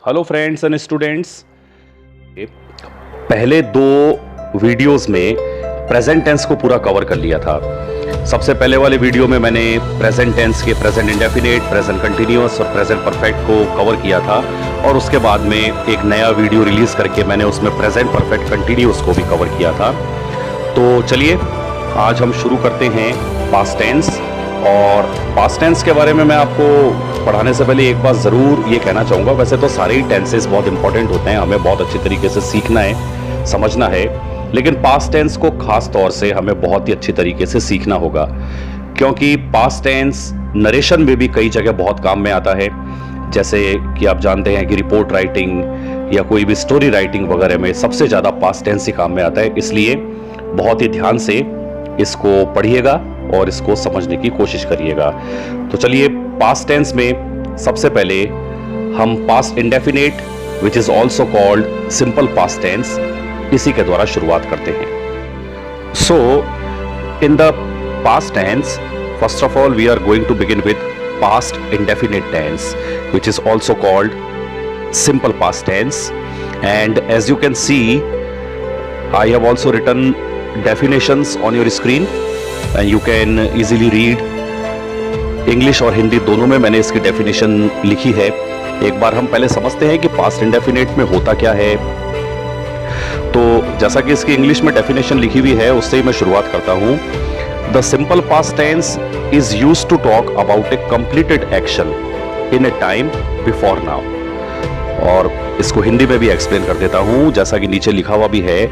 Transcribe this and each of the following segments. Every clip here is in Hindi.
Hello friends and students. पहले दो वीडियोस में प्रेजेंट टेंस को पूरा कवर कर लिया था। सबसे पहले वाले वीडियो में मैंने प्रेजेंट टेंस के प्रेजेंट इंडेफिनिट, प्रेजेंट कंटिन्यूअस और प्रेजेंट परफेक्ट को कवर किया था और उसके बाद में एक नया वीडियो रिलीज करके मैंने उसमें प्रेजेंट परफेक्ट कंटिन्यूअस को भी कवर किया था। तो चलिए आज हम शुरू करते हैं पास्ट टेंस। और पास्ट टेंस के बारे में मैं आपको पढ़ाने से पहले एक बात ज़रूर ये कहना चाहूँगा। वैसे तो सारे ही टेंसेस बहुत इंपॉर्टेंट होते हैं, हमें बहुत अच्छी तरीके से सीखना है, समझना है, लेकिन पास्ट टेंस को खास तौर से हमें बहुत ही अच्छी तरीके से सीखना होगा, क्योंकि पास्ट टेंस नरेशन में भी कई जगह बहुत काम में आता है। जैसे कि आप जानते हैं कि रिपोर्ट राइटिंग या कोई भी स्टोरी राइटिंग वगैरह में सबसे ज़्यादा पास्ट टेंस ही काम में आता है। इसलिए बहुत ही ध्यान से इसको पढ़िएगा और इसको समझने की कोशिश करिएगा। तो चलिए पास्ट टेंस में सबसे पहले हम past indefinite which is also called simple past tense, इसी के द्वारा शुरुआत करते हैं। So in the past tense first of all we are going to begin with past indefinite tense which is also called simple past tense. And as you can see, I have also written definitions on your screen and you can easily read. English और हिंदी दोनों में मैंने इसकी डेफिनेशन लिखी है। एक बार हम पहले समझते हैं कि पास्ट इंडेफिनिट में होता क्या है। तो जैसा कि इसकी इंग्लिश में डेफिनेशन लिखी हुई है उससे ही मैं शुरुआत करता हूं। The simple past tense is used to talk about a completed action in a time before now. और इसको हिंदी में भी एक्सप्लेन कर देता हूं, जैसा कि नीचे लिखा हुआ भी है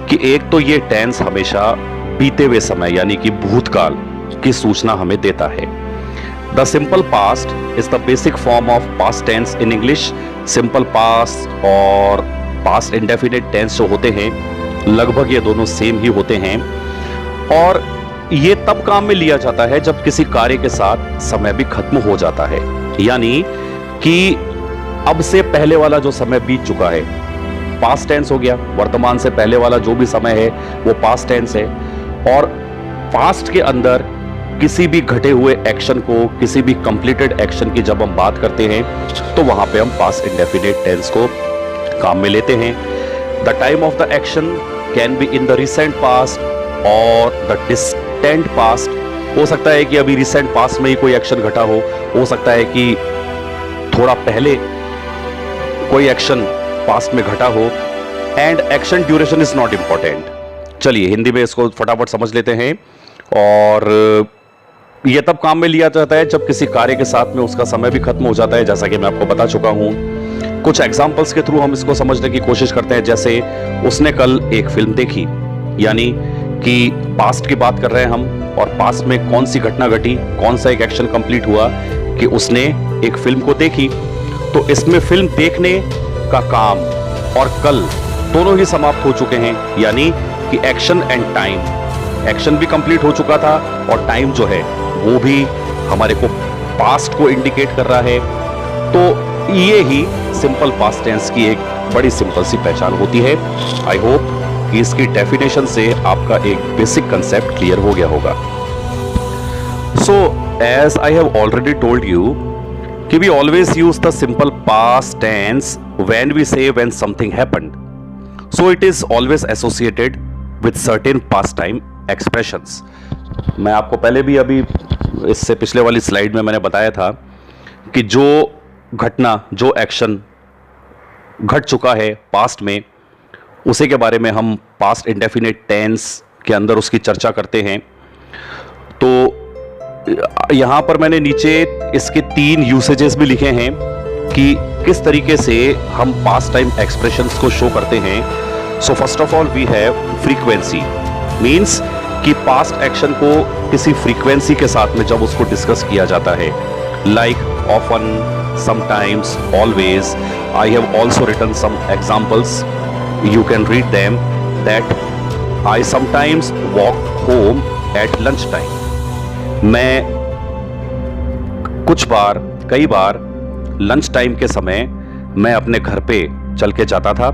कि एक तो ये टेंस हमेशा बीते हुए समय यानी कि भूतकाल की सूचना हमें देता है। The simple past is the basic form of past tense in English. Simple past और पास्ट इंडेफिनिट टेंस जो होते हैं लगभग ये दोनों सेम ही होते हैं और ये तब काम में लिया जाता है जब किसी कार्य के साथ समय भी खत्म हो जाता है, यानी कि अब से पहले वाला जो समय बीत चुका है पास्ट टेंस हो गया। वर्तमान से पहले वाला जो भी समय है वो पास्ट टेंस है। और पास्ट के अंदर किसी भी घटे हुए एक्शन को, किसी भी कंप्लीटेड एक्शन की जब हम बात करते हैं तो वहां पे हम पास्ट इंडेफिनिट टेंस को काम में लेते हैं। The time of the action can be in the recent past और द डिस्टेंट पास्ट। हो सकता है कि अभी रिसेंट पास्ट में ही कोई एक्शन घटा हो सकता है कि थोड़ा पहले कोई एक्शन पास्ट में घटा हो। And action duration is not important. चलिए हिंदी में इसको फटाफट समझ लेते हैं। और यह तब काम में लिया जाता है जब किसी कार्य के साथ में उसका समय भी खत्म हो जाता है, जैसा कि मैं आपको बता चुका हूं। कुछ एग्जांपल्स के थ्रू हम इसको समझने की कोशिश करते हैं। जैसे उसने कल एक फिल्म देखी, यानी कि पास्ट की बात कर रहे हैं हम और पास्ट में कौन सी घटना घटी, कौन सा एक एक्शन कंप्लीट हुआ कि उसने एक फिल्म को देखी। तो इसमें फिल्म देखने का काम और कल दोनों ही समाप्त हो चुके हैं, यानी कि एक्शन एंड टाइम, एक्शन भी कंप्लीट हो चुका था और टाइम जो है वो भी हमारे को पास्ट को इंडिकेट कर रहा है। तो ये ही सिंपल पास्ट टेंस की एक बड़ी सिंपल सी पहचान होती है। आई होप कि इसकी डेफिनेशन से आपका एक बेसिक कंसेप्ट क्लियर हो गया होगा। So as I have already told you कि we always use the simple past tense when we say when something happened. So it is always associated with certain past time expressions. मैं आपको पहले भी अभी इससे पिछले वाली स्लाइड में मैंने बताया था कि जो घटना, जो एक्शन घट चुका है पास्ट में, उसी के बारे में हम पास्ट इंडेफिनिट टेंस के अंदर उसकी चर्चा करते हैं। तो यहां पर मैंने नीचे इसके 3 यूसेजेस भी लिखे हैं कि किस तरीके से हम पास्ट टाइम एक्सप्रेशंस को शो करते हैं। So first of all we have frequency, means कि पास्ट एक्शन को किसी फ्रीक्वेंसी के साथ में जब उसको डिस्कस किया जाता है, like often, sometimes, always. I have also written some examples, you can read them. That I sometimes walk home at lunch time. मैं कई बार लंच टाइम के समय मैं अपने घर पे चल के जाता था।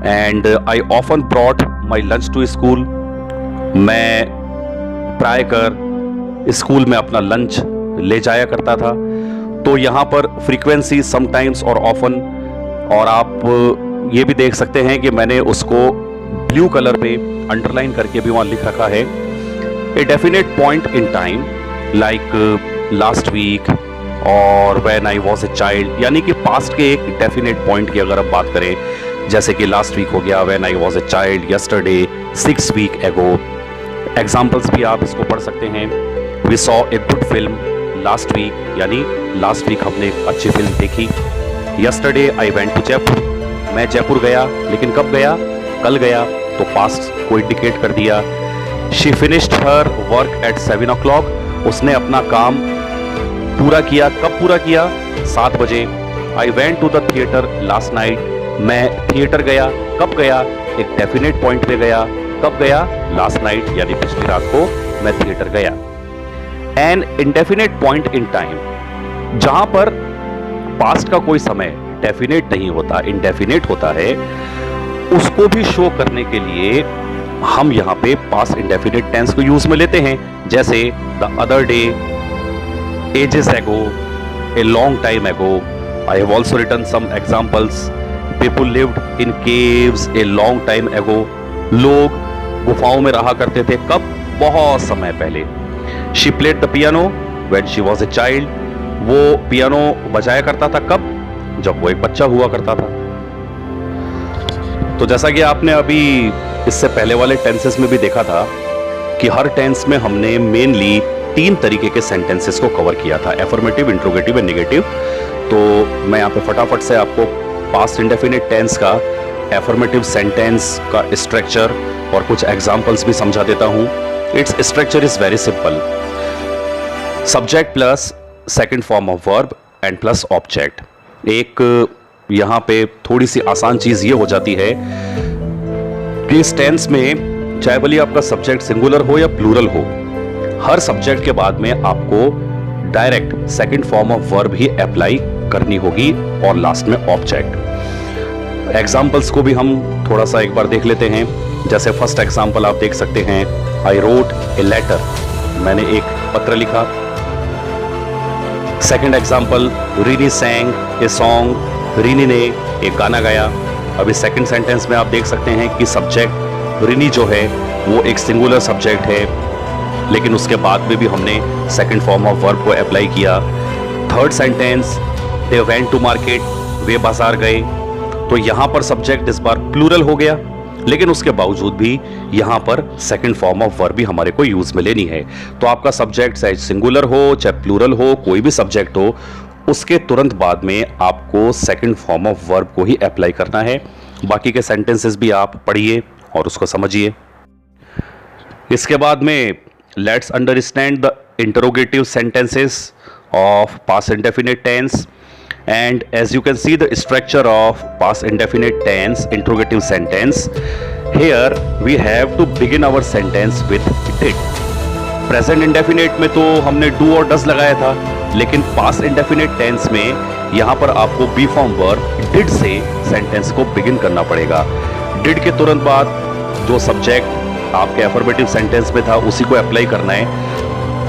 And I often brought my lunch to school. मैं प्रायकर स्कूल में अपना लंच ले जाया करता था। तो यहाँ पर फ्रीक्वेंसी, समटाइम्स और ऑफन और आप ये भी देख सकते हैं कि मैंने उसको ब्लू कलर पे अंडरलाइन करके भी वहां लिख रखा है, a definite point in time like last week or when I was a child, यानी कि पास्ट के एक डेफिनेट पॉइंट की अगर आप बात करें, जैसे कि लास्ट वीक हो गया, when I was a child, yesterday, 6 week ago. Examples भी आप इसको पढ़ सकते हैं। We saw a good film last week, यानी लास्ट वीक हमने एक अच्छी फिल्म देखी। Yesterday I went to Jaipur, मैं जयपुर गया, लेकिन कब गया? कल गया, तो पास्ट को इंडिकेट कर दिया। She finished her work at 7 o'clock, उसने अपना काम पूरा किया, कब पूरा किया? 7 बजे। I went to the theatre last night, मैं थिएटर गया, कब गया? एक डेफिनेट पॉइंट पे गया, कब गया? लास्ट नाइट, यानी पिछली रात को मैं थिएटर गया। An indefinite point in time, जहां पर पास्ट का कोई समय डेफिनेट नहीं होता, इंडेफिनेट होता है, उसको भी शो करने के लिए हम यहां पे पास्ट इंडेफिनेट टेंस को यूज में लेते हैं। जैसे द अदर डे, एजेस एगो, ए long time ago. I have also written some examples. People lived in caves a long time ago, लोग गुफाओं में रहा करते थे, कब? बहुत समय पहले। She played the piano when she was a child, वो पियानो बजाया करता था, कब? जब वो एक बच्चा हुआ करता था। तो जैसा कि आपने अभी इससे पहले वाले टेंसेस में भी देखा था कि हर टेंस में हमने मेनली 3 तरीके के सेंटेंसेस को कवर किया था, एफर्मेटिव, इंट्रोगेटिव एंड नेगेटिव। तो मैं यहाँ पे फटाफट से आपको पास्ट इंडेफिनिट टेंस का एफर्मेटिव सेंटेंस का स्ट्रक्चर और कुछ एग्जांपल्स भी समझा देता हूं। Its structure is very simple, subject plus second form of verb and plus object. एक यहां पे थोड़ी सी आसान चीज ये हो जाती है कि इस टेंस में चाहे भले आपका सब्जेक्ट सिंगुलर हो या प्लूरल हो, हर सब्जेक्ट के बाद में आपको direct second form of verb he apply करनी होगी और लास्ट में ऑब्जेक्ट। एग्जाम्पल्स को भी हम थोड़ा सा एक बार देख लेते हैं। जैसे फर्स्ट एग्जाम्पल आप देख सकते हैं, आई रोट ए लेटर, मैंने एक पत्र लिखा। सेकंड एग्जाम्पल, रीनी सैंग ए सॉन्ग, रीनी ने एक गाना गाया। अभी सेकंड सेंटेंस में आप देख सकते हैं कि सब्जेक्ट रीनी जो है वो एक सिंगुलर सब्जेक्ट है, लेकिन उसके बाद में भी हमने सेकंड फॉर्म ऑफ वर्ब को अप्लाई किया। Third sentence, they went to market, वे बाजार गए, तो यहां पर सब्जेक्ट इस बार प्लूरल हो गया, लेकिन उसके बावजूद भी यहां पर सेकंड फॉर्म ऑफ वर्ब भी हमारे को यूज में लेनी है। तो आपका सब्जेक्ट चाहे सिंगुलर हो चाहे प्लूरल हो, कोई भी सब्जेक्ट हो, उसके तुरंत बाद में आपको सेकंड फॉर्म ऑफ वर्ब को ही अप्लाई करना है। बाकी के सेंटेंसेस भी आप पढ़िए और उसको समझिए। इसके बाद में let's understand the interrogative sentences of past indefinite tense, and as you can see the structure of past indefinite tense interrogative sentence, here we have to begin our sentence with did. present indefinite में तो हमने do और does लगाया था, लेकिन past indefinite tense में यहाँ पर आपको be form verb did से sentence को begin करना पड़ेगा। did के तुरंत बाद जो subject आपके affirmative sentence में था उसी को अप्लाई करना है।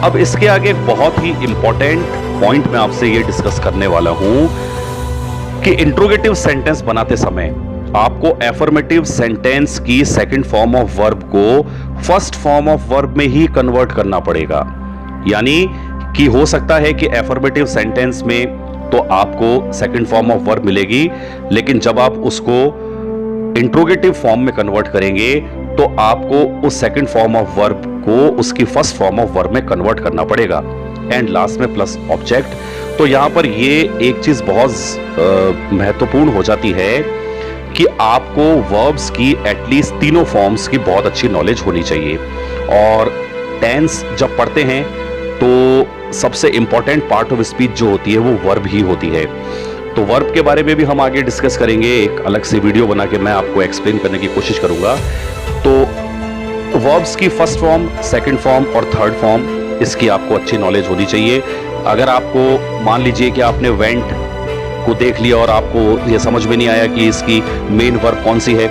अब इसके आगे एक बहुत ही इंपॉर्टेंट पॉइंट मैं आपसे ये डिस्कस करने वाला हूं कि इंट्रोगेटिव सेंटेंस बनाते समय आपको एफर्मेटिव सेंटेंस की सेकंड फॉर्म ऑफ वर्ब को फर्स्ट फॉर्म ऑफ वर्ब में ही कन्वर्ट करना पड़ेगा। यानी कि हो सकता है कि एफर्मेटिव सेंटेंस में तो आपको सेकंड फॉर्म ऑफ वर्ब मिलेगी, लेकिन जब आप उसको इंट्रोगेटिव फॉर्म में कन्वर्ट करेंगे तो आपको उस सेकंड फॉर्म ऑफ वर्ब को उसकी फर्स्ट फॉर्म ऑफ वर्ब में कन्वर्ट करना पड़ेगा। एंड लास्ट में प्लस ऑब्जेक्ट। तो यहां पर ये एक चीज बहुत महत्वपूर्ण हो जाती है कि आपको वर्ब्स की एटलीस्ट तीनों फॉर्म्स की बहुत अच्छी नॉलेज होनी चाहिए। और टेंस जब पढ़ते हैं तो सबसे इंपॉर्टेंट पार्ट ऑफ स्पीच जो होती है वो वर्ब ही होती है। तो वर्ब के बारे में भी हम आगे डिस्कस करेंगे, एक अलग से वीडियो बना के मैं आपको एक्सप्लेन करने की कोशिश करूंगा। तो वर्ब्स की फर्स्ट फॉर्म, सेकंड फॉर्म और थर्ड फॉर्म, इसकी आपको अच्छी नॉलेज होनी चाहिए। अगर आपको मान लीजिए कि आपने वेंट को देख लिया और आपको ये समझ में नहीं आया कि इसकी मेन वर्ब कौन सी है,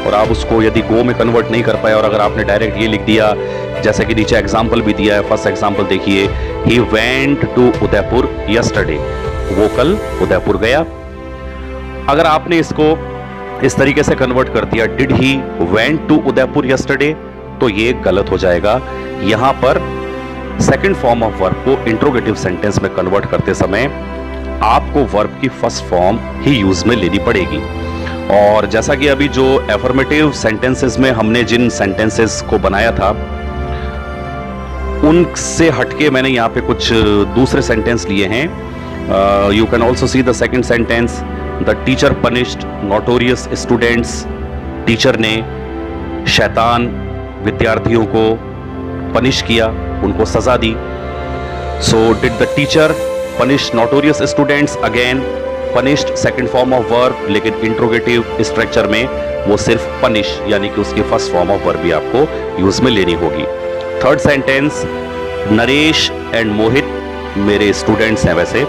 और आप उसको यदि गो में कन्वर्ट नहीं कर पाए, और अगर आपने डायरेक्ट ये लिख दिया जैसे कि नीचे एग्जाम्पल भी दिया है। फर्स्ट एग्जाम्पल देखिए, he went to Udaipur yesterday, वो कल उदयपुर गया। अगर आपने इसको इस तरीके से कन्वर्ट कर दिया, did he went to Udaipur yesterday, तो ये गलत हो जाएगा। यहां पर सेकंड फॉर्म ऑफ वर्ब को इंट्रोगेटिव सेंटेंस में कन्वर्ट करते समय आपको वर्ब की फर्स्ट फॉर्म ही यूज में लेनी पड़ेगी। और जैसा कि अभी जो एफर्मेटिव सेंटेंसेस में हमने जिन सेंटेंसेस को बनाया था उनसे हटके मैंने यहाँ पे कुछ दूसरे सेंटेंस लिए हैं। You can also see the second sentence, the teacher punished notorious students. Teacher ने शैतान विद्यार्थियों को पनिश किया, उनको सजा दी। So did the teacher punish notorious students, again punished second form of verb, लेकिन इंट्रोगेटिव स्ट्रक्चर में वो सिर्फ पनिश यानी कि उसकी फर्स्ट फॉर्म ऑफ वर्ब भी आपको यूज में लेनी होगी। थर्ड सेंटेंस, नरेश एंड मोहित मेरे स्टूडेंट्स हैं, वैसे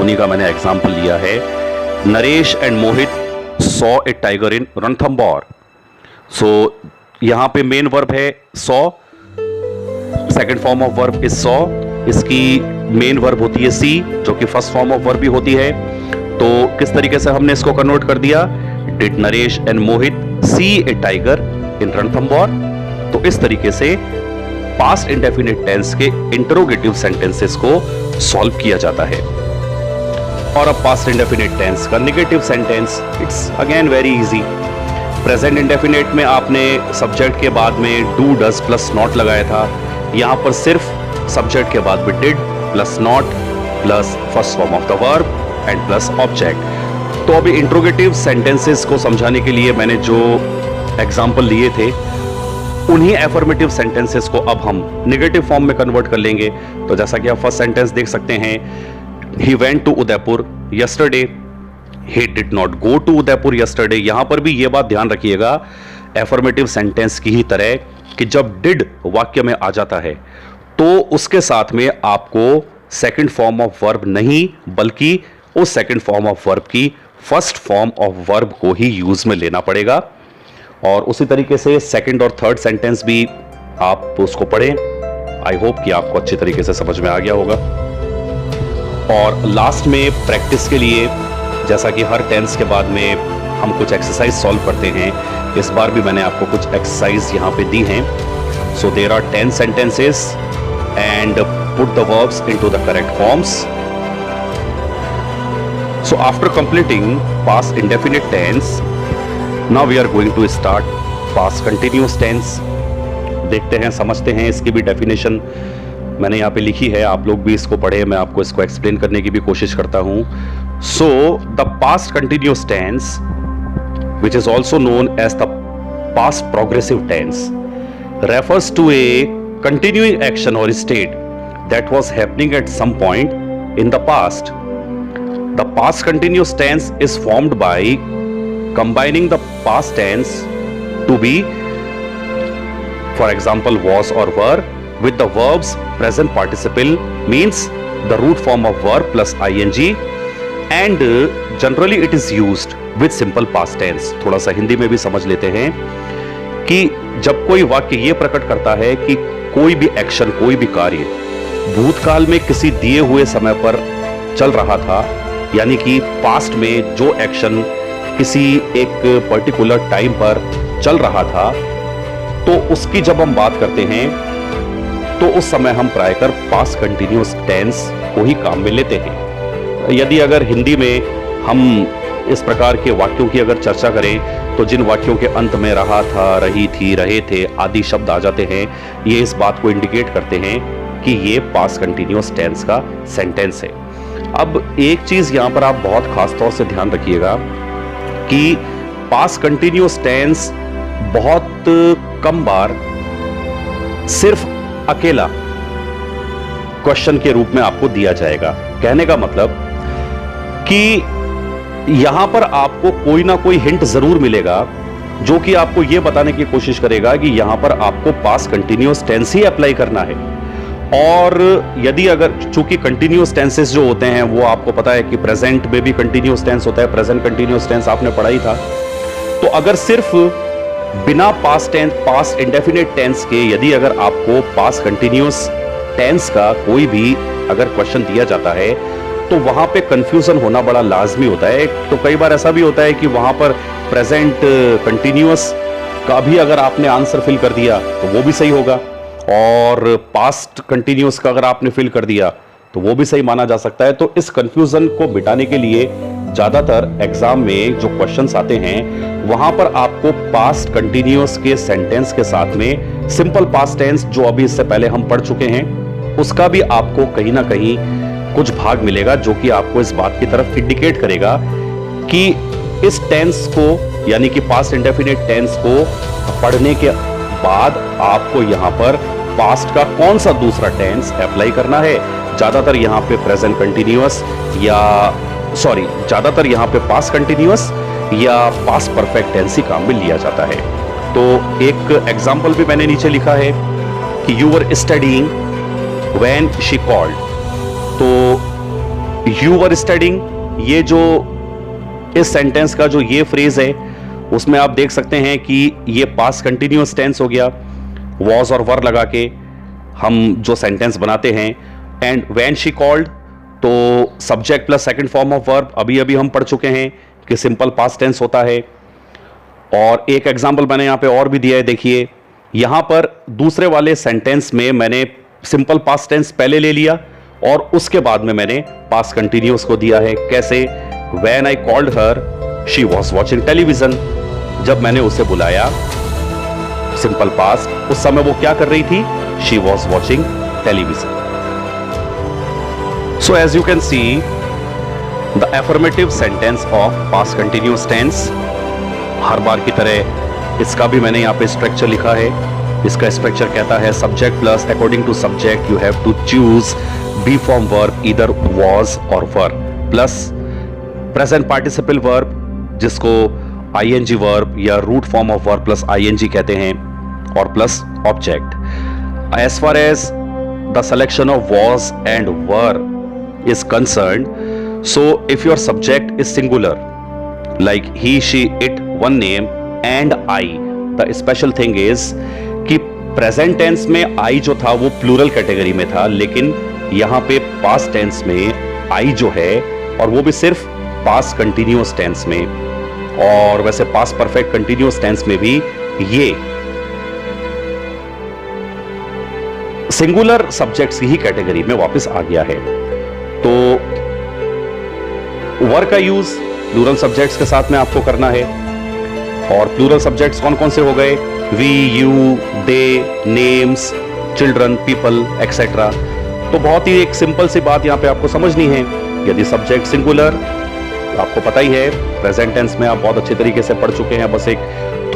उन्हीं का मैंने एग्जाम्पल लिया है। Naresh and Mohit saw a tiger in Ranthambore. So यहां पे मेन वर्ब है saw, second form of verb is saw, इसकी मेन वर्ब होती है सी जो कि फर्स्ट फॉर्म ऑफ वर्ब भी होती है। तो किस तरीके से हमने इसको कन्वर्ट कर दिया, did Naresh and Mohit see a tiger in Ranthambore. तो इस तरीके से पास्ट इंडेफिनिट टेंस के इंटरोगेटिव सेंटेंसेस को सॉल्व किया जाता है। और अब पास्ट इंडेफिनिट टेंस का negative sentence, it's again very easy. Present indefinite में आपने सब्जेक्ट के बाद में डू डज प्लस नॉट लगाया था, यहां पर सिर्फ सब्जेक्ट के बाद भी did plus not plus first form of the verb and plus object. तो अभी इंट्रोगेटिव सेंटेंसेस को समझाने के लिए मैंने जो एग्जाम्पल लिए थे उन्हीं एफर्मेटिव सेंटेंसेस को अब हम नेगेटिव फॉर्म में कन्वर्ट कर लेंगे। तो जैसा कि आप फर्स्ट सेंटेंस देख सकते हैं, he went to Udaipur yesterday, he did not go to Udaipur yesterday. यहां पर भी यह बात ध्यान रखिएगा एफर्मेटिव सेंटेंस की ही तरह कि जब डिड वाक्य में आ जाता है तो उसके साथ में आपको सेकंड फॉर्म ऑफ वर्ब नहीं बल्कि उस सेकंड फॉर्म ऑफ वर्ब की फर्स्ट फॉर्म ऑफ वर्ब को ही यूज में लेना पड़ेगा। और उसी तरीके से सेकंड और थर्ड सेंटेंस भी आप उसको पढ़ें। आई होप कि आपको अच्छी तरीके से समझ में आ गया होगा। और लास्ट में प्रैक्टिस के लिए, जैसा कि हर टेंस के बाद में हम कुछ एक्सरसाइज सॉल्व करते हैं, इस बार भी मैंने आपको कुछ एक्सरसाइज यहाँ पे दी हैं। So there are 10 sentences and put the verbs into the correct forms. So after completing past indefinite tense, now we are going to start past continuous tense. देखते हैं, समझते हैं, इसकी भी डेफिनेशन मैंने यहाँ पे लिखी है, आप लोग भी इसको पढ़े, मैं आपको इसको एक्सप्लेन करने की भी कोशिश करता हूँ। So the past continuous tense, which is also known as the past progressive tense, refers to a continuing action or state that was happening at some point in the past. The past continuous tense is formed by combining the past tense to be, for example, was or were, with the verbs present participle, means the root form of verb plus ing, and generally it is used with simple past tense. थोड़ा सा हिंदी में भी समझ लेते हैं कि जब कोई वाक्य ये प्रकट करता है कि कोई भी एक्शन, कोई भी कार्य भूतकाल में किसी दिए हुए समय पर चल रहा था, यानी कि पास्ट में जो एक्शन किसी एक पर्टिकुलर टाइम पर चल रहा था, तो उसकी जब हम बात करते हैं तो उस समय हम प्रायकर पास्ट कंटिन्यूअस टेंस को ही काम में लेते हैं। यदि अगर हिंदी में हम इस प्रकार के वाक्यों की अगर चर्चा करें तो जिन वाक्यों के अंत में रहा था, रही थी, रहे थे आदि शब्द आ जाते हैं, ये इस बात को इंडिकेट करते हैं कि ये पास्ट कंटिन्यूअस टेंस का सेंटेंस है। अब एक चीज यहां पर आप बहुत खास तौर से ध्यान रखिएगा कि पास्ट कंटिन्यूअस टेंस बहुत कम बार सिर्फ अकेला क्वेश्चन के रूप में आपको दिया जाएगा। कहने का मतलब कि यहां पर आपको कोई ना कोई हिंट जरूर मिलेगा जो कि आपको यह बताने की कोशिश करेगा कि यहां पर आपको पास्ट कंटिन्यूअस टेंस ही अप्लाई करना है। और यदि अगर, चूंकि कंटिन्यूअस टेंसेस जो होते हैं वो आपको पता है कि प्रेजेंट में भी कंटिन्यूअस टेंस होता है, प्रेजेंट कंटिन्यूअस टेंस आपने पढ़ा ही था। तो अगर सिर्फ बिना past tense, past indefinite tense के यदि अगर आपको पास्ट कंटिन्यूअस टेंस का कोई भी अगर क्वेश्चन दिया जाता है तो वहां पे कंफ्यूजन होना बड़ा लाजमी होता है। तो कई बार ऐसा भी होता है कि वहां पर प्रेजेंट कंटिन्यूअस का भी अगर आपने आंसर फिल कर दिया तो वो भी सही होगा, और पास्ट कंटिन्यूअस का अगर आपने फिल कर दिया तो वो भी सही माना जा सकता है। तो इस कंफ्यूजन को मिटाने के लिए ज्यादातर एग्जाम में जो क्वेश्चंस आते हैं वहां पर आपको पास्ट कंटिन्यूअस के सेंटेंस के साथ में सिंपल पास्ट टेंस, जो अभी इससे पहले हम पढ़ चुके हैं, उसका भी आपको कहीं ना कहीं कुछ भाग मिलेगा, जो कि आपको इस बात की तरफ इंडिकेट करेगा कि इस टेंस को, यानी कि पास्ट इंडेफिनिट टेंस को पढ़ने के बाद आपको यहां पर पास्ट का कौन सा दूसरा टेंस अप्लाई करना है। ज्यादातर यहां पे प्रेजेंट कंटिन्यूअस ज्यादातर यहां पे पास्ट कंटिन्यूअस या पास्ट परफेक्ट टेंस ही काम में लिया जाता है। तो एक एग्जांपल भी मैंने नीचे लिखा है कि you were studying when she called. तो यू वर स्टडीइंग, ये जो इस सेंटेंस का जो ये फ्रेज है उसमें आप देख सकते हैं कि ये पास्ट कंटिन्यूअस टेंस हो गया। वॉज और वर लगा के हम जो सेंटेंस बनाते हैं। एंड व्हेन शी कॉल्ड, तो subject plus second form of verb अभी अभी हम पढ़ चुके हैं कि सिंपल पास्ट टेंस होता है। और एक एग्जांपल मैंने यहां पे और भी दिया है, देखिए यहां पर दूसरे वाले सेंटेंस में मैंने सिंपल पास्ट टेंस पहले ले लिया और उसके बाद में मैंने पास्ट कंटिन्यूअस को दिया है। कैसे? When I called her she was watching television. जब मैंने उसे बुलाया, सिंपल पास्ट, उस समय वो क्या कर रही थी? She was watching television. So as you can see, the affirmative sentence of past continuous tense, हर बार की तरह इसका भी मैंने यहाँ पे स्ट्रक्चर लिखा है। इसका स्ट्रक्चर कहता है subject plus according to subject you have to choose be form verb either was और were, plus present participle verb जिसको आईएनजी वर्ब या root form of verb plus ING कहते हैं, और plus object. As far as the selection of was and were is concerned, so if your subject is singular like he, she, it, one name and I, the special thing is कि present tense में I जो था वो plural कैटेगरी में था, लेकिन यहां पे past tense में I जो है, और वो भी सिर्फ past continuous tense में, और वैसे past perfect continuous tense में भी ये सिंगुलर सब्जेक्ट्स की ही कैटेगरी में वापस आ गया है। तो वर का यूज प्लूरल सब्जेक्ट्स के साथ में आपको करना है, और प्लूरल सब्जेक्ट्स कौन कौन से हो गए? We, you, they, names, children, people etcetera. तो बहुत ही एक सिंपल सी बात यहां पे आपको समझनी है। यदि सब्जेक्ट सिंगुलर, आपको पता ही है प्रेजेंट टेंस में आप बहुत अच्छे तरीके से पढ़ चुके हैं, बस एक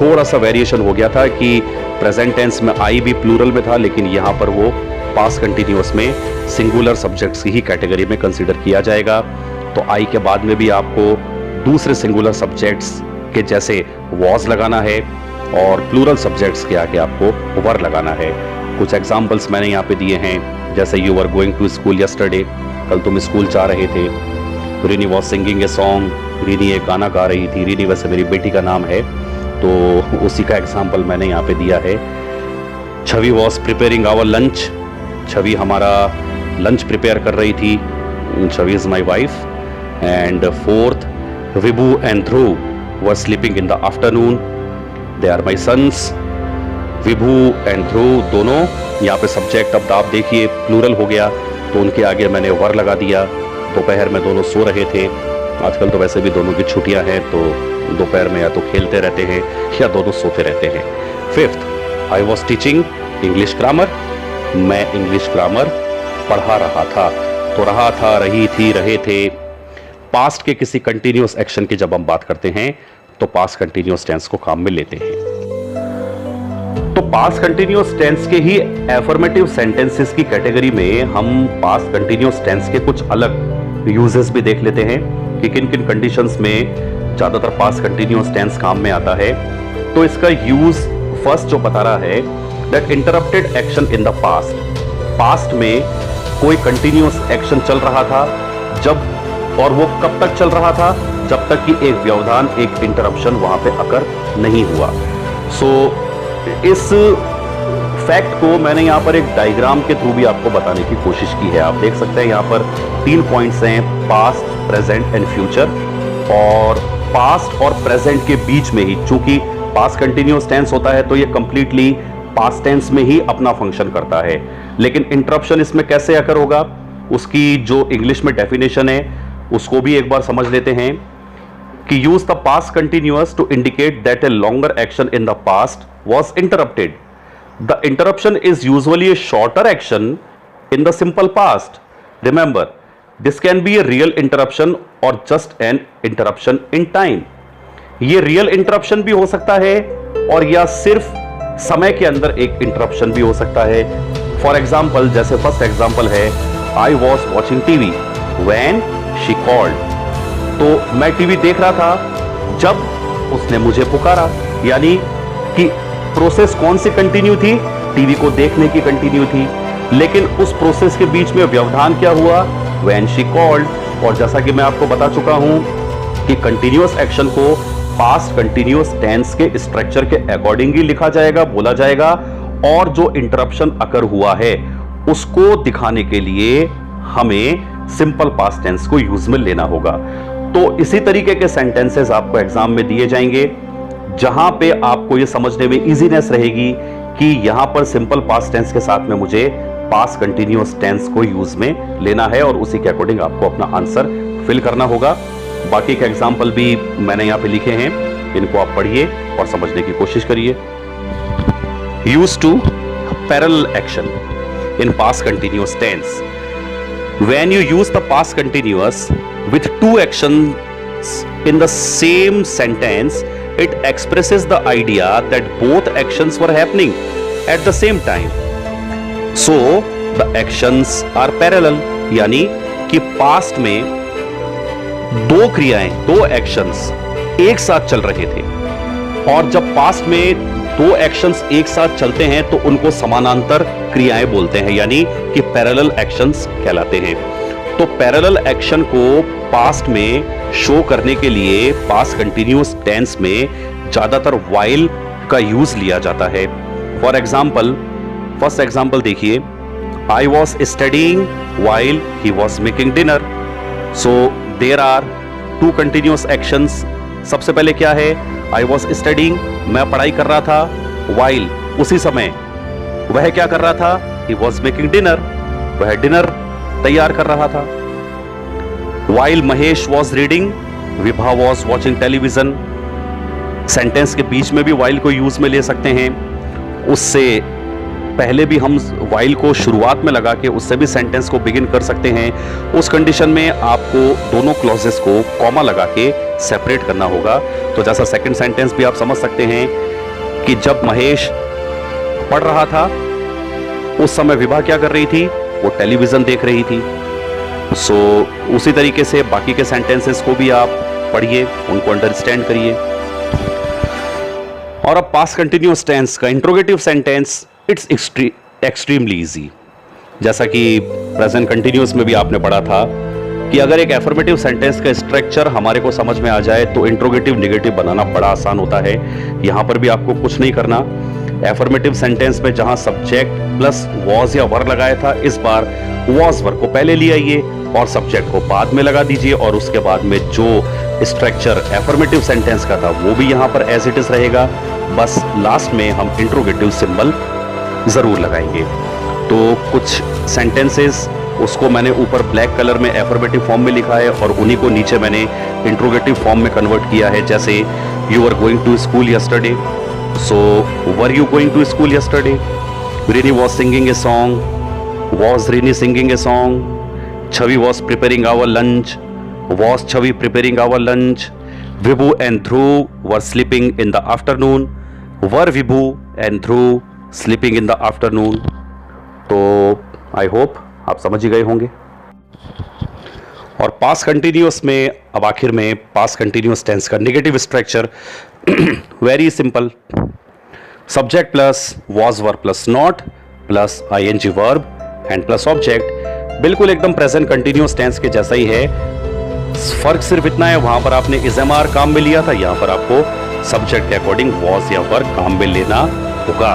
थोड़ा सा वेरिएशन हो गया था कि प्रेजेंट टेंस में आई भी प्लूरल में था, लेकिन यहां पर वो पास्ट कंटिन्यूअस में सिंगुलर सब्जेक्ट्स की ही कैटेगरी में कंसीडर किया जाएगा। तो आई के बाद में भी आपको दूसरे सिंगुलर सब्जेक्ट्स के जैसे वॉज लगाना है, और प्लूरल सब्जेक्ट्स के आगे आपको वर लगाना है। कुछ एग्जांपल्स मैंने यहाँ पे दिए हैं, जैसे you were going to school yesterday, कल तुम स्कूल जा रहे थे। Rini was singing a song, Rini एक गाना गा रही थी। रीनी वैसे मेरी बेटी का नाम है, तो उसी का एग्जाम्पल मैंने यहाँ पे दिया है। Chhavi was preparing our lunch, Chhavi हमारा लंच प्रिपेयर कर रही थी। Chhavi is my wife. And fourth, Vibhu and Dhruv were sleeping in the afternoon, they are my sons. Vibhu and Dhruv दोनों यहाँ पे सब्जेक्ट, अब आप देखिए प्लूरल हो गया, तो उनके आगे मैंने वर लगा दिया। दोपहर में दोनों सो रहे थे। आजकल तो वैसे भी दोनों की छुट्टियां हैं, तो दोपहर में या तो खेलते रहते हैं या दोनों सोते रहते हैं। Fifth, I was teaching English grammar, मैं इंग्लिश ग्रामर पढ़ा रहा था। तो रहा था, रही थी, रहे थे। पास्ट के किसी कंटिन्यूअस एक्शन की जब हम बात करते हैं तो पास्ट कंटिन्यूअस टेंस को काम में लेते हैं। तो पास्ट कंटिन्यूअस टेंस के ही एफर्मेटिव सेंटेंसेस की कैटेगरी में हम पास्ट कंटिन्यूअस टेंस के कुछ अलग यूजेस भी देख लेते हैं कि किन किन कंडीशंस में ज्यादातर पास्ट कंटिन्यूअस टेंस काम में आता है। तो इसका यूज फर्स्ट जो बता रहा है, that interrupted action in the past, past में कोई कंटिन्यूअस एक्शन चल रहा था जब, और वो कब तक चल रहा था? जब तक कि एक व्यवधान, एक इंटरप्शन वहां पे अकर नहीं हुआ। सो इस फैक्ट को मैंने यहाँ पर एक डायग्राम के थ्रू भी आपको बताने की कोशिश की है। आप देख सकते हैं यहाँ पर 3 पॉइंट्स हैं, पास्ट, प्रेजेंट एंड फ्यूचर। और पास्ट और प्रेजेंट के बीच में ही, चूंकि पास्ट कंटिन्यूअस टेंस होता है तो ये कंप्लीटली पास्ट टेंस में ही अपना फंक्शन करता है। लेकिन इंटरप्शन इसमें कैसे अकर होगा, उसकी जो इंग्लिश में डेफिनेशन है उसको भी एक बार समझ लेते हैं कि use the past continuous to indicate that a longer action in the past was interrupted. The interruption is usually a shorter action in the simple past. Remember, this can be a real interruption or just an interruption in time. ये रियल इंटरप्शन भी हो सकता है और या सिर्फ समय के अंदर एक इंटरप्शन भी हो सकता है। फॉर एग्जाम्पल, जैसे फर्स्ट एग्जाम्पल है, I was watching TV when she called. तो मैं टीवी देख रहा था जब उसने मुझे पुकारा, यानी कि प्रोसेस कौन सी कंटिन्यू थी, टीवी को देखने की कंटिन्यू थी। लेकिन उस प्रोसेस के बीच में व्यवधान क्या हुआ, व्हेन शी कॉल्ड। और जैसा कि मैं आपको बता चुका हूं कि कंटिन्यूअस एक्शन को पास्ट कंटिन्यूअस टेंस के स्ट्रक्चर के अकॉर्डिंग ही लिखा जाएगा, बोला जाएगा। और जो इंटरप्शन अकर हुआ है उसको दिखाने के लिए हमें सिंपल पास्ट टेंस को यूज में लेना होगा। तो इसी तरीके के सेंटेंसेस आपको एग्जाम में दिए जाएंगे जहां पे आपको यह समझने में इजीनेस रहेगी कि यहां पर सिंपल पास्ट टेंस के साथ में मुझे पास्ट कंटिन्यूअस टेंस को यूज में लेना है और उसी के अकॉर्डिंग आपको अपना आंसर फिल करना होगा। बाकी के एग्जाम्पल भी मैंने यहां पे लिखे हैं, इनको आप पढ़िए और समझने की कोशिश करिए। Use two parallel action in past continuous tense. When you use the past continuous with two actions in the same sentence, it expresses the idea that both actions were happening at the same time. So, the actions are parallel. यानी कि past में दो क्रियाएं, दो एक्शंस एक साथ चल रहे थे, और जब past में दो एक्शंस एक साथ चलते हैं तो उनको समानांतर क्रियाएं बोलते हैं, यानी कि पैरेलल एक्शंस कहलाते हैं। तो पैरेलल एक्शन को पास्ट में शो करने के लिए पास्ट कंटिन्यूअस टेंस में ज्यादातर व्हाइल का यूज लिया जाता है। फॉर एग्जाम्पल, फर्स्ट एग्जाम्पल देखिए, I was studying while he was making dinner. So there are two continuous actions. सबसे पहले क्या है, आई वॉज स्टडीइंग, मैं पढ़ाई कर रहा था, व्हाइल उसी समय वह क्या कर रहा था, ही वॉज मेकिंग डिनर, वह डिनर तैयार कर रहा था। While Mahesh was reading, Vibha was watching television. Sentence के बीच में भी व्हाइल को यूज में ले सकते हैं। उससे पहले भी हम व्हाइल को शुरुआत में लगा के उससे भी सेंटेंस को बिगिन कर सकते हैं। उस कंडीशन में आपको दोनों क्लॉजेस को कॉमा लगा के सेपरेट करना होगा। तो जैसा सेकंड सेंटेंस भी आप समझ सकते हैं कि जब महेश पढ़ रहा था उस समय विभा क्या कर रही थी, वो टेलीविजन देख रही थी। सो उसी तरीके से बाकी के सेंटेंसेस को भी आप पढ़िए, उनको अंडरस्टैंड करिए। और अब पास्ट कंटिन्यूअस टेंस का interrogative sentence, it's extremely easy. जैसा कि प्रेजेंट कंटिन्यूअस में भी आपने पढ़ा था कि अगर एक एफर्मेटिव सेंटेंस का स्ट्रक्चर हमारे को समझ में आ जाए तो इंट्रोगेटिव नेगेटिव बनाना बड़ा आसान होता है। यहां पर भी आपको कुछ नहीं करना। एफर्मेटिव सेंटेंस में जहां सब्जेक्ट प्लस वॉज या वर लगाया था, इस बार वॉज वर को पहले ले आइए और सब्जेक्ट को बाद में लगा दीजिए, और उसके बाद में जो स्ट्रक्चर एफर्मेटिव सेंटेंस का था वो भी यहां पर एज इट इज रहेगा। बस लास्ट में हम इंट्रोगेटिव सिंबल जरूर लगाएंगे। तो कुछ सेंटेंसेस उसको मैंने ऊपर ब्लैक कलर में एफर्मेटिव फॉर्म में लिखा है और उन्हीं को नीचे मैंने इंट्रोगेटिव फॉर्म में कन्वर्ट किया है। जैसे you are going to school yesterday, so were you going to school yesterday. Rini was singing a song, was Rini singing a song. Chhavi was preparing our lunch, was Chhavi preparing our lunch. Vibhu and Dhruv were sleeping in the afternoon, were Vibhu and Dhruv sleeping in the afternoon. तो आई होप आप समझ ही गए होंगे। और पास्ट कंटिन्यूअस में अब आखिर में पास्ट कंटिन्यूअस टेंस का negative structure very simple, subject plus was were plus not plus ING verb and plus object. बिल्कुल एकदम प्रेजेंट कंटिन्यूअस टेंस के जैसा ही है। फर्क सिर्फ इतना है, वहां पर आपने इज एम आर काम में लिया था, यहां पर आपको सब्जेक्ट के अकॉर्डिंग वॉज या वर्ब काम में लेना होगा।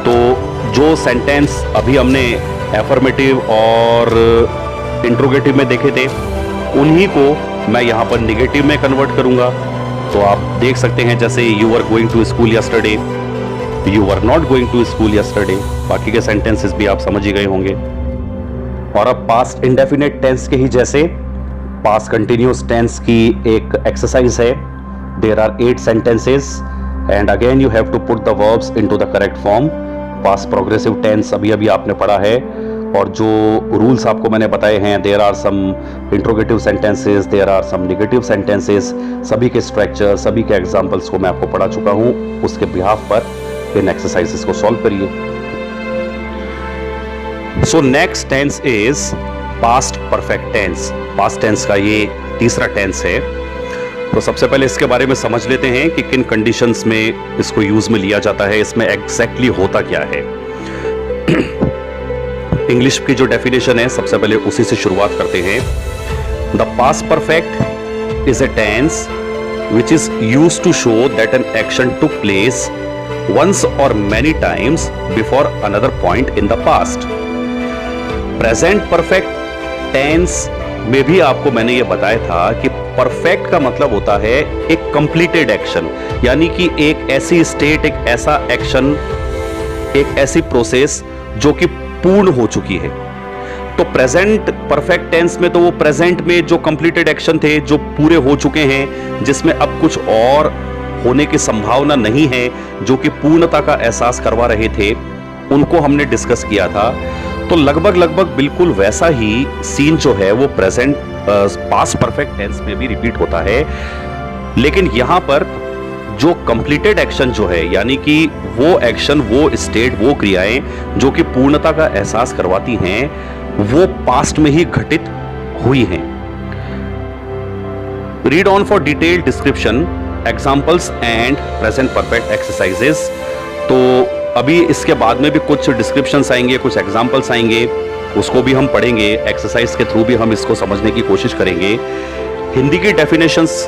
तो जो सेंटेंस अभी हमने एफर्मेटिव और इंट्रोगेटिव में देखे थे, उन्हीं को मैं यहाँ पर निगेटिव में कन्वर्ट करूंगा। तो आप देख सकते हैं, जैसे you are going to school yesterday, you are not going to school yesterday. बाकी के सेंटेंसेस भी आप समझ ही गए होंगे। और अब पास्ट इंडेफिनिट टेंस के ही जैसे पास्ट कंटिन्यूअस टेंस की एक एक्सरसाइज है। There are 8 sentences and again you have to put the verbs into the correct form. Past progressive tense अभी अभी आपने पढ़ा है, और जो रूल्स आपको मैंने बताए हैं, there are some interrogative sentences, there are some negative sentences, सभी के स्ट्रक्चर, सभी के एग्जांपल्स को मैं आपको पढ़ा चुका हूं। उसके बिहाफ पर इन एक्सरसाइजेस को सॉल्व करिए। So next tense is past perfect tense. Past tense का ये तीसरा टेंस है। तो सबसे पहले इसके बारे में समझ लेते हैं कि किन कंडीशंस में इसको यूज में लिया जाता है, इसमें एग्जैक्टली होता क्या है। इंग्लिश की जो डेफिनेशन है, सबसे पहले उसी से शुरुआत करते हैं। The past perfect is a tense which is used to show that an action took place once or many times before another point in the past. Present perfect tense में भी आपको मैंने ये बताया था कि परफेक्ट का मतलब होता है एक कंप्लीटेड एक्शन, यानी कि एक ऐसी स्टेट, एक ऐसा एक्शन, एक ऐसी प्रोसेस जो कि पूर्ण हो चुकी है। तो प्रेजेंट परफेक्ट टेंस में तो वो प्रेजेंट में जो कंप्लीटेड एक्शन थे, जो पूरे हो चुके हैं, जिसमें अब कुछ और होने की संभावना नहीं है, जो कि पूर्णता का एहसास करवा रहे थे, उनको हमने डिस्कस किया था। तो लगभग बिल्कुल वैसा ही सीन जो है वो प्रेजेंट पास्ट परफेक्ट टेंस में भी रिपीट होता है। लेकिन यहां पर जो कंप्लीटेड एक्शन जो है, यानी कि वो एक्शन, वो स्टेट, वो क्रियाएं जो कि पूर्णता का एहसास करवाती हैं, वो पास्ट में ही घटित हुई हैं। Read on for detailed description examples and present perfect exercises. तो अभी इसके बाद में भी कुछ डिस्क्रिप्शंस आएंगे, कुछ एग्जाम्पल्स आएंगे, उसको भी हम पढ़ेंगे। एक्सरसाइज के थ्रू भी हम इसको समझने की कोशिश करेंगे। हिंदी की डेफिनेशंस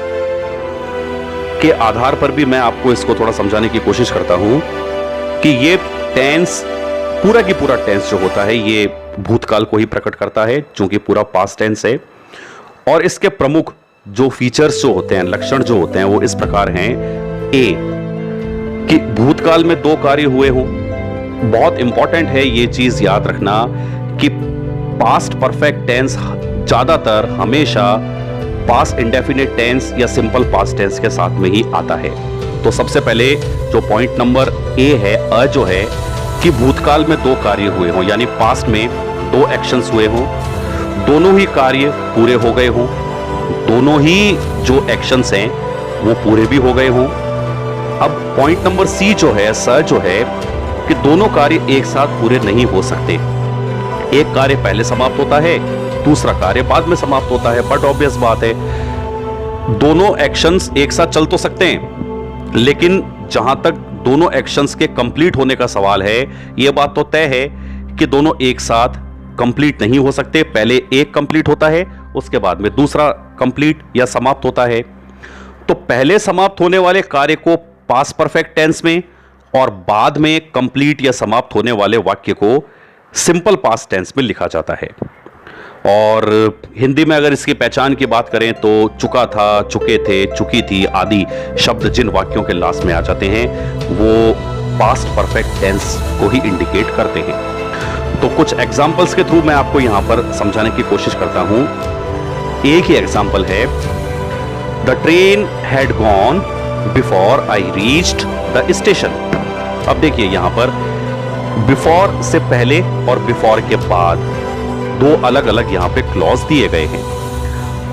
के आधार पर भी मैं आपको इसको थोड़ा समझाने की कोशिश करता हूं कि ये टेंस, पूरा की पूरा टेंस जो होता है, ये भूतकाल को ही प्रकट करता है, चूंकि पूरा पास्ट टेंस है। और इसके प्रमुख जो फीचर्स जो होते हैं, लक्षण जो होते हैं, वो इस प्रकार हैं। ए, कि भूतकाल में 2 कार्य हुए हों। बहुत इंपॉर्टेंट है ये चीज याद रखना कि पास्ट परफेक्ट टेंस ज्यादातर हमेशा पास्ट इंडेफिनिट टेंस या सिंपल पास्ट टेंस के साथ में ही आता है। तो सबसे पहले जो पॉइंट नंबर ए है, अ जो है, कि भूतकाल में 2 कार्य हुए हों, यानी पास्ट में 2 एक्शंस हुए हों, दोनों ही कार्य पूरे हो गए हों, दोनों ही जो एक्शंस हैं वो पूरे भी हो गए हों। अब पॉइंट नंबर सी जो है, स जो है, कि दोनों कार्य एक साथ पूरे नहीं हो सकते। एक कार्य पहले समाप्त होता है, दूसरा कार्य बाद में समाप्त होता है। बट ऑब्वियस बात है, दोनों एक्शंस एक साथ चल तो सकते हैं, लेकिन जहां तक दोनों एक्शंस के कंप्लीट होने का सवाल है, यह बात तो तय है कि दोनों एक साथ कंप्लीट नहीं हो सकते। पहले एक कंप्लीट होता है, उसके बाद में दूसरा कंप्लीट या समाप्त होता है। तो पहले समाप्त होने वाले कार्य को पास्ट परफेक्ट टेंस में, और बाद में कंप्लीट या समाप्त होने वाले वाक्य को सिंपल पास्ट टेंस में लिखा जाता है। और हिंदी में अगर इसकी पहचान की बात करें तो चुका था, चुके थे, चुकी थी आदि शब्द जिन वाक्यों के लास्ट में आ जाते हैं, वो पास्ट परफेक्ट टेंस को ही इंडिकेट करते हैं। तो कुछ एग्जाम्पल्स के थ्रू मैं आपको यहां पर समझाने की कोशिश करता हूं। एक ही एग्जाम्पल है, the train had gone before I reached the station. अब देखिए यहां पर बिफोर से पहले और बिफोर के बाद 2 अलग अलग यहां पे क्लॉज दिए गए हैं।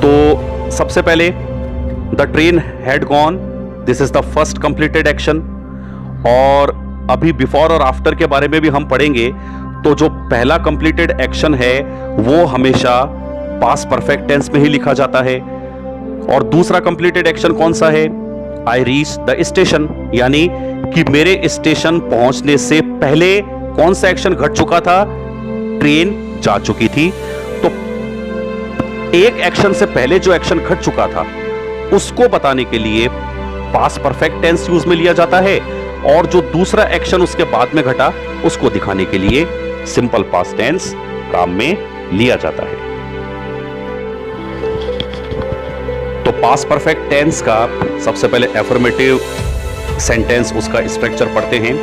तो सबसे पहले the train had gone, this is the first completed action. और अभी बिफोर और आफ्टर के बारे में भी हम पढ़ेंगे। तो जो पहला कंप्लीटेड एक्शन है वो हमेशा पास्ट परफेक्ट टेंस में ही लिखा जाता है। और दूसरा कंप्लीटेड एक्शन कौन सा है? आई रीच द स्टेशन, यानी कि मेरे स्टेशन पहुंचने से पहले कौन सा एक्शन घट चुका था? ट्रेन जा चुकी थी। तो एक एक्शन से पहले जो एक्शन घट चुका था उसको बताने के लिए पास्ट परफेक्ट टेंस यूज में लिया जाता है, और जो दूसरा एक्शन उसके बाद में घटा उसको दिखाने के लिए सिंपल पास्ट टेंस काम में लिया जाता है। तो पास्ट परफेक्ट टेंस का सबसे पहले एफर्मेटिव सेंटेंस, उसका स्ट्रक्चर पढ़ते हैं।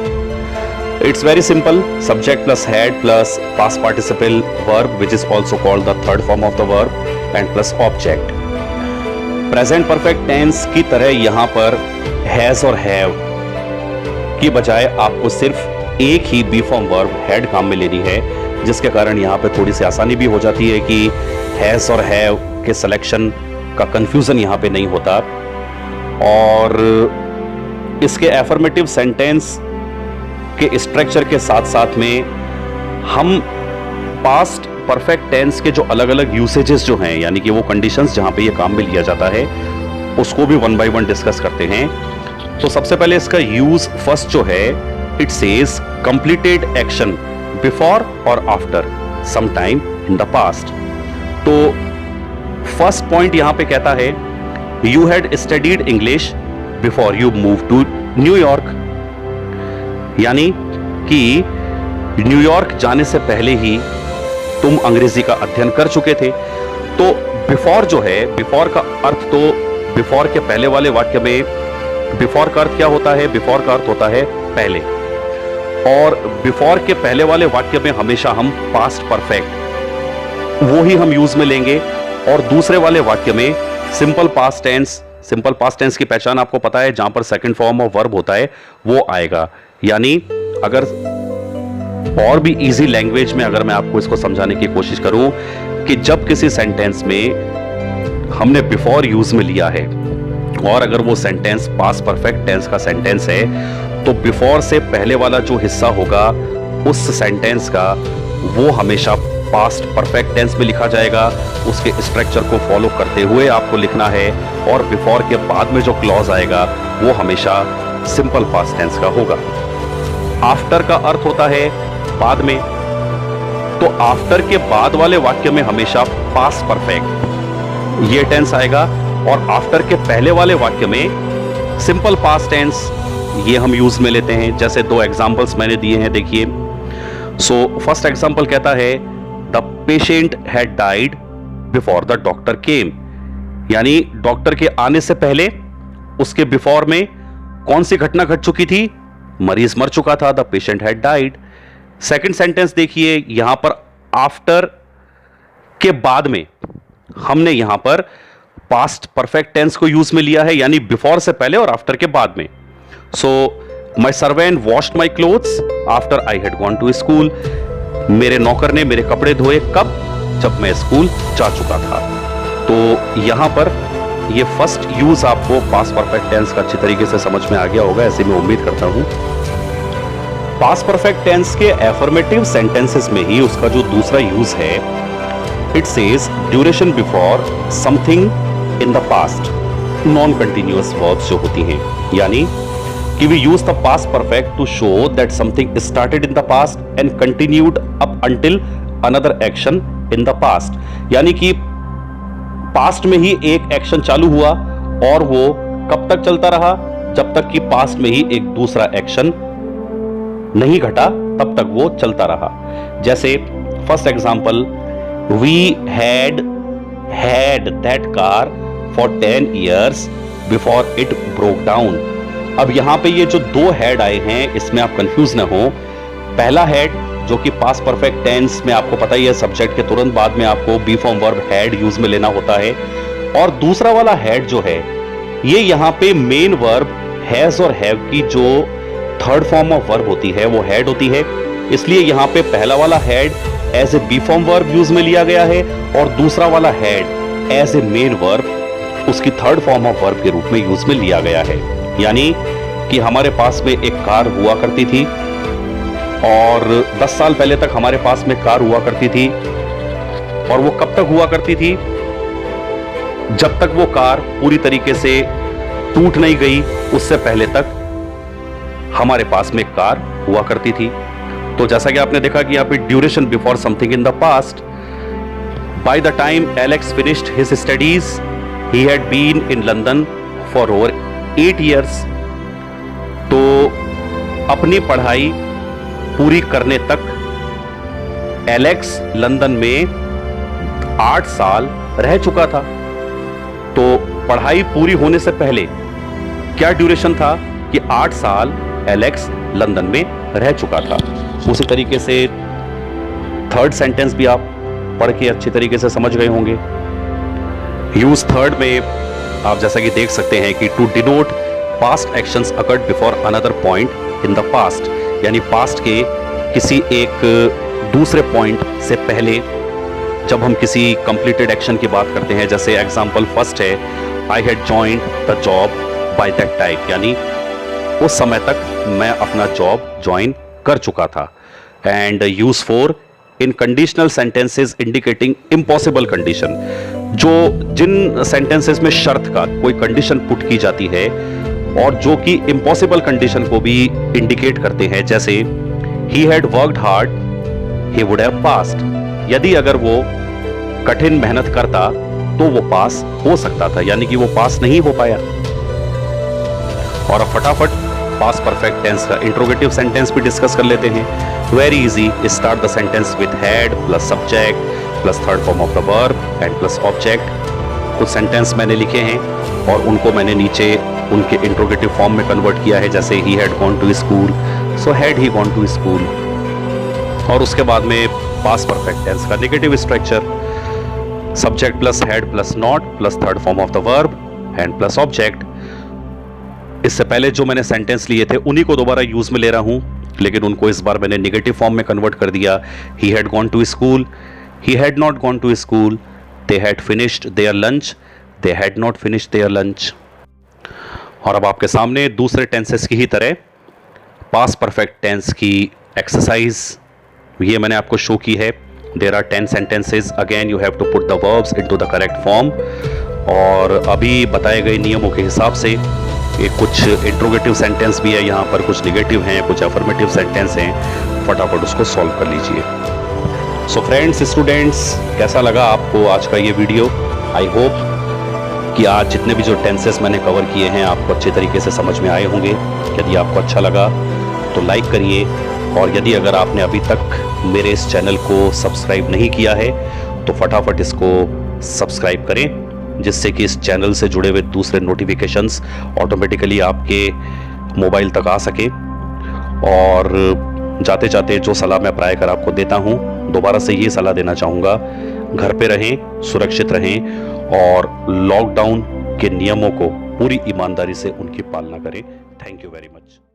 It's very simple, subject plus had plus past participle verb which is also called the third form of the verb and plus object. Present perfect tense की तरह यहां पर हैज और हैव की बजाय आपको सिर्फ एक ही बी फॉर्म वर्ब हैड काम में लेनी है, जिसके कारण यहां पे थोड़ी सी आसानी भी हो जाती है कि हैज और हैव के सिलेक्शन का कंफ्यूजन यहां पे नहीं होता। और इसके एफर्मेटिव सेंटेंस के स्ट्रक्चर के साथ साथ में हम पास्ट परफेक्ट टेंस के जो अलग अलग यूसेजेस जो हैं, यानी कि वो कंडीशंस जहां पे ये काम में लिया जाता है, उसको भी वन बाय वन डिस्कस करते हैं। तो सबसे पहले इसका यूज फर्स्ट जो है, it says completed action before or after some time in the past. तो फर्स्ट पॉइंट यहां पे कहता है you had studied English before you move to New York, यानी कि न्यूयॉर्क जाने से पहले ही तुम अंग्रेजी का अध्ययन कर चुके थे। तो बिफोर जो है, बिफोर का अर्थ तो बिफोर के पहले वाले वाक्य में बिफोर का अर्थ क्या होता है? बिफोर का अर्थ होता है पहले, और बिफोर के पहले वाले वाक्य में हमेशा हम पास्ट परफेक्ट वो ही हम यूज में लेंगे, और दूसरे वाले वाक्य में simple past tense. Simple past tense की पहचान आपको पता है, जहां पर सेकंड फॉर्म ऑफ वर्ब होता है वो आएगा। यानी अगर और भी इजी लैंग्वेज में अगर मैं आपको इसको समझाने की कोशिश करूं कि जब किसी सेंटेंस में हमने बिफोर यूज में लिया है और अगर वो सेंटेंस पास्ट परफेक्ट टेंस का सेंटेंस है, तो बिफोर से पहले वाला जो हिस्सा होगा उस सेंटेंस का वो हमेशा पास्ट परफेक्ट टेंस में लिखा जाएगा। उसके स्ट्रक्चर को फॉलो करते हुए आपको लिखना है, और बिफोर के बाद में जो क्लॉज आएगा वो हमेशा सिंपल पास्ट टेंस का होगा। आफ्टर का अर्थ होता है बाद में, तो आफ्टर के बाद वाले वाक्य में हमेशा पास्ट परफेक्ट ये टेंस आएगा, और आफ्टर के पहले वाले वाक्य में सिंपल पास्ट टेंस ये हम यूज में लेते हैं। जैसे दो एग्जांपल्स मैंने दिए हैं, देखिए। सो फर्स्ट एग्जांपल कहता है the patient had died before the doctor केम, यानी डॉक्टर के आने से पहले उसके बिफोर में कौन सी घटना घट चुकी थी? मरीज मर चुका था, the patient had died. Second sentence देखिए, यहां पर आफ्टर के बाद में हमने यहां पर पास्ट परफेक्ट टेंस को यूज में लिया है, यानी बिफोर से पहले और आफ्टर के बाद में। So my servant washed my clothes after I had gone to school, मेरे नौकर ने मेरे कपड़े धोए कब? जब मैं स्कूल जा चुका था। तो यहां पर ये फर्स्ट यूज आपको पास्ट परफेक्ट टेंस का अच्छी तरीके से समझ में आ गया होगा, ऐसे मैं उम्मीद करता हूं। पास्ट परफेक्ट टेंस के एफर्मेटिव सेंटेंसेस में ही उसका जो दूसरा यूज है, it says duration before something in the past, non continuous verbs जो होती हैं, यानी कि we use the past perfect to show that something started in the past and continued up until another action in the past, यानी कि पास्ट में ही एक एक्शन चालू हुआ और वो कब तक चलता रहा? जब तक कि पास्ट में ही एक दूसरा एक्शन नहीं घटा, तब तक वो चलता रहा। जैसे first example, we had that car for 10 years before it broke down. अब यहां पे ये जो दो हैड आए हैं, इसमें आप कंफ्यूज ना हो। पहला हैड जो कि पास्ट परफेक्ट टेंस में आपको पता ही है, सब्जेक्ट के तुरंत बाद में आपको be form verb had use में लेना होता है, और दूसरा वाला हैड जो है ये यहां पे मेन वर्ब हैज और हैव की जो थर्ड फॉर्म ऑफ वर्ब होती है वो हैड होती है। इसलिए यहां पे पहला वाला had as a be form verb use में लिया गया है, और दूसरा वाला had as a main verb उसकी थर्ड फॉर्म ऑफ वर्ब के रूप में यूज में लिया गया है। यानी कि हमारे पास में एक कार हुआ करती थी, और 10 साल पहले तक हमारे पास में कार हुआ करती थी, और वो कब तक हुआ करती थी? जब तक वो कार पूरी तरीके से टूट नहीं गई, उससे पहले तक हमारे पास में कार हुआ करती थी। तो जैसा कि आपने देखा कि यहाँ पे duration before something in the past, by the time Alex finished his studies he had been in London for over 8 years। तो अपनी पढ़ाई पूरी करने तक एलेक्स लंदन में 8 साल रह चुका था। तो पढ़ाई पूरी होने से पहले क्या ड्यूरेशन था कि 8 साल एलेक्स लंदन में रह चुका था। उसी तरीके से थर्ड सेंटेंस भी आप पढ़ के अच्छी तरीके से समझ गए होंगे। यूज थर्ड में आप जैसा कि देख सकते हैं कि to denote past actions occurred before another point in the past, यानी पास्ट के किसी एक दूसरे पॉइंट से पहले जब हम किसी कंप्लीटेड एक्शन की बात करते हैं, जैसे एग्जांपल फर्स्ट है I had joined the job by that time, यानी उस समय तक मैं अपना जॉब ज्वाइन कर चुका था। And use four in conditional sentences indicating impossible condition, जो जिन सेंटेंसेस में शर्त का कोई कंडीशन पुट की जाती है और जो कि इम्पॉसिबल कंडीशन को भी इंडिकेट करते हैं, जैसे he had worked hard he would have passed, यदि अगर वो कठिन मेहनत करता तो वो पास हो सकता था, यानी कि वो पास नहीं हो पाया। और अब फटाफट पास्ट परफेक्ट टेंस का इंट्रोगेटिव सेंटेंस भी डिस्कस कर लेते हैं। Very easy, start the sentence with had plus subject plus third form of the verb and plus object. कुछ सेंटेंस मैंने लिखे हैं और उनको मैंने नीचे उनके इंट्रोगेटिव फॉर्म में कन्वर्ट किया है, जैसे he had gone to school, so had he gone to school. और उसके बाद में पास्ट परफेक्ट टेंस का negative structure, subject plus had plus not plus third form of the verb and plus object. इससे पहले जो मैंने सेंटेंस लिए थे उन्हीं को दोबारा यूज में ले रहा हूं, लेकिन उनको इस बार मैंने नेगेटिव फॉर्म में कन्वर्ट कर दिया। He had gone to school, he had not gone to school, they had finished their lunch, they had not finished their lunch. और अब आपके सामने दूसरे टेंसेस की ही तरह पास्ट परफेक्ट टेंस की एक्सरसाइज ये मैंने आपको शो की है। There are 10 sentences, again you have to put the verbs into the correct form. और अभी बताए गए नियमों के हिसाब से ये कुछ इंट्रोगेटिव सेंटेंस भी है यहाँ पर, कुछ निगेटिव हैं, कुछ अफर्मेटिव सेंटेंस हैं। फटाफट उसको सॉल्व कर लीजिए। सो फ्रेंड्स, स्टूडेंट्स, कैसा लगा आपको आज का ये वीडियो? आई होप कि आज जितने भी जो टेंसेस मैंने कवर किए हैं आपको अच्छे तरीके से समझ में आए होंगे। यदि आपको अच्छा लगा तो लाइक करिए, और यदि अगर आपने अभी तक मेरे इस चैनल को सब्सक्राइब नहीं किया है तो फटाफट इसको सब्सक्राइब करें, जिससे कि इस चैनल से जुड़े हुए दूसरे नोटिफिकेशंस ऑटोमेटिकली आपके मोबाइल तक आ सके। और जाते जाते जो सलाह मैं प्राय कर आपको देता हूं, दोबारा से ये सलाह देना चाहूँगा, घर पे रहें, सुरक्षित रहें और लॉकडाउन के नियमों को पूरी ईमानदारी से उनकी पालना करें। Thank you very much.